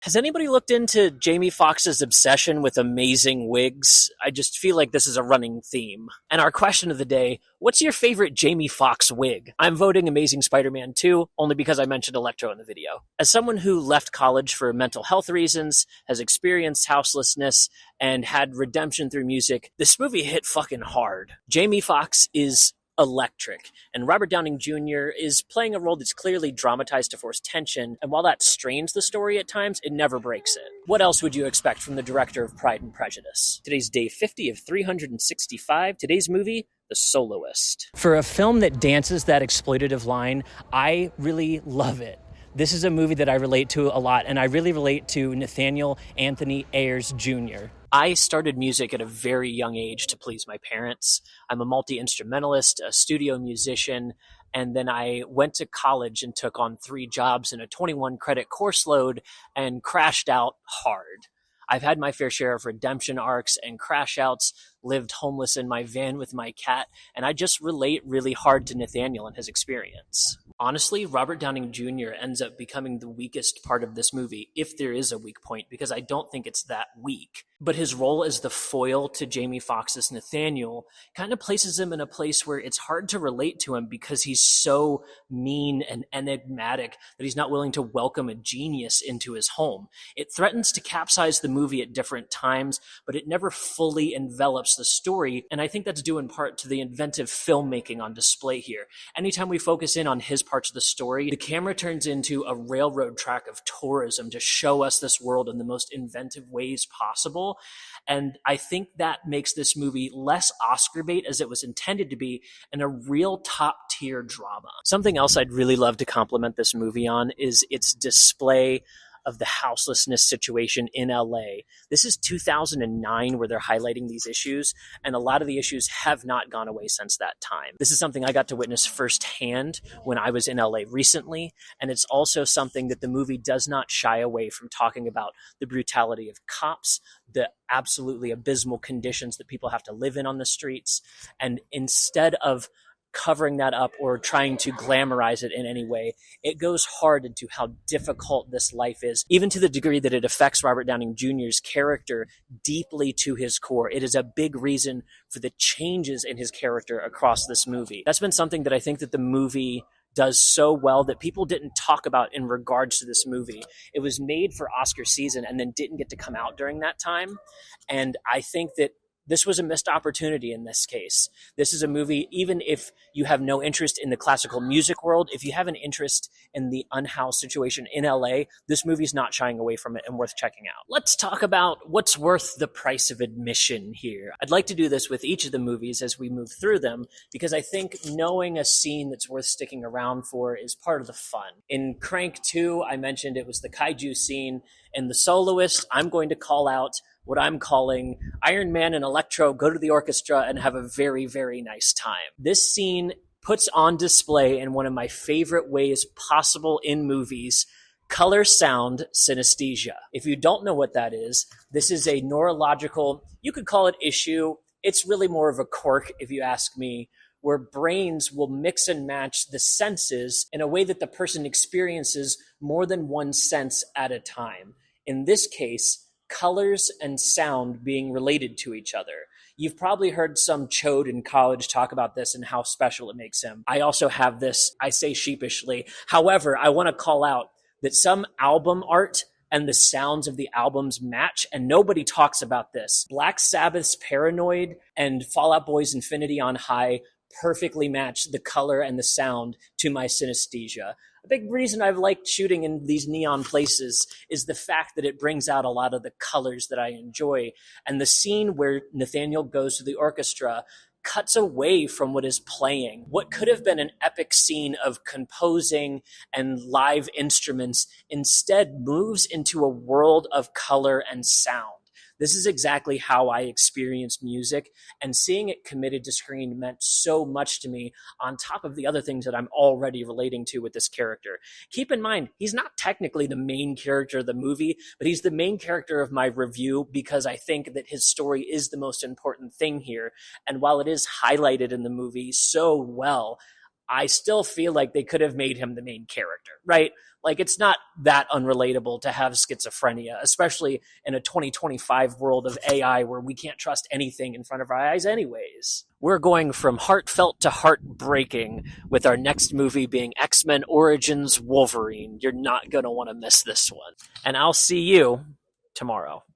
Has anybody looked into Jamie Foxx's obsession with amazing wigs? I just feel like this is a running theme. And our question of the day, what's your favorite Jamie Foxx wig? I'm voting Amazing Spider-Man 2, only because I mentioned Electro in the video. As someone who left college for mental health reasons, has experienced houselessness, and had redemption through music, this movie hit fucking hard. Jamie Foxx is electric, and Robert Downey Jr. is playing a role that's clearly dramatized to force tension, and while that strains the story at times, it never breaks it. What else would you expect from the director of Pride and Prejudice? Today's day 50 of 365. Today's movie, The Soloist. For a film that dances that exploitative line, I really love it. This is a movie that I relate to a lot, and I really relate to Nathaniel Anthony Ayers Jr. I started music at a very young age to please my parents. I'm a multi-instrumentalist, a studio musician, and then I went to college and took on 3 jobs in a 21 credit course load and crashed out hard. I've had my fair share of redemption arcs and crash outs, lived homeless in my van with my cat, and I just relate really hard to Nathaniel and his experience. Honestly, Robert Downey Jr. ends up becoming the weakest part of this movie, if there is a weak point, because I don't think it's that weak. But his role as the foil to Jamie Foxx's Nathaniel kind of places him in a place where it's hard to relate to him because he's so mean and enigmatic that he's not willing to welcome a genius into his home. It threatens to capsize the movie at different times, but it never fully envelops the story, and I think that's due in part to the inventive filmmaking on display here. Anytime we focus in on his parts of the story, the camera turns into a railroad track of tourism to show us this world in the most inventive ways possible. And I think that makes this movie less Oscar bait as it was intended to be, and a real top tier drama. Something else I'd really love to compliment this movie on is its display of the houselessness situation in LA. This is 2009 where they're highlighting these issues, and a lot of the issues have not gone away since that time. This is something I got to witness firsthand when I was in LA recently, and it's also something that the movie does not shy away from talking about: the brutality of cops, the absolutely abysmal conditions that people have to live in on the streets, and instead of covering that up or trying to glamorize it in any way, it goes hard into how difficult this life is, even to the degree that it affects Robert Downey Jr.'s character deeply to his core. It is a big reason for the changes in his character across this movie. That's been something that I think that the movie does so well that people didn't talk about in regards to this movie. It was made for Oscar season and then didn't get to come out during that time. And I think that this was a missed opportunity in this case. This is a movie, even if you have no interest in the classical music world, if you have an interest in the unhoused situation in LA, this movie's not shying away from it and worth checking out. Let's talk about what's worth the price of admission here. I'd like to do this with each of the movies as we move through them, because I think knowing a scene that's worth sticking around for is part of the fun. In Crank 2, I mentioned it was the kaiju scene. In The Soloist, I'm going to call out what I'm calling Iron Man and Electro go to the orchestra and have a very, very nice time. This scene puts on display, in one of my favorite ways possible in movies, color sound synesthesia. If you don't know what that is, this is a neurological, you could call it issue. It's really more of a quirk, if you ask me, where brains will mix and match the senses in a way that the person experiences more than one sense at a time. In this case, colors and sound being related to each other. You've probably heard some chode in college talk about this and how special it makes him. I also have this, I say sheepishly. However, I want to call out that some album art and the sounds of the albums match, and nobody talks about this. Black Sabbath's Paranoid and Fall Out Boy's Infinity on High perfectly match the color and the sound to my synesthesia. A big reason I've liked shooting in these neon places is the fact that it brings out a lot of the colors that I enjoy. And the scene where Nathaniel goes to the orchestra cuts away from what is playing. What could have been an epic scene of composing and live instruments instead moves into a world of color and sound. This is exactly how I experience music, and seeing it committed to screen meant so much to me, on top of the other things that I'm already relating to with this character. Keep in mind, he's not technically the main character of the movie, but he's the main character of my review because I think that his story is the most important thing here. And while it is highlighted in the movie so well, I still feel like they could have made him the main character, right? Like, it's not that unrelatable to have schizophrenia, especially in a 2025 world of AI where we can't trust anything in front of our eyes anyways. We're going from heartfelt to heartbreaking with our next movie being X-Men Origins Wolverine. You're not going to want to miss this one. And I'll see you tomorrow.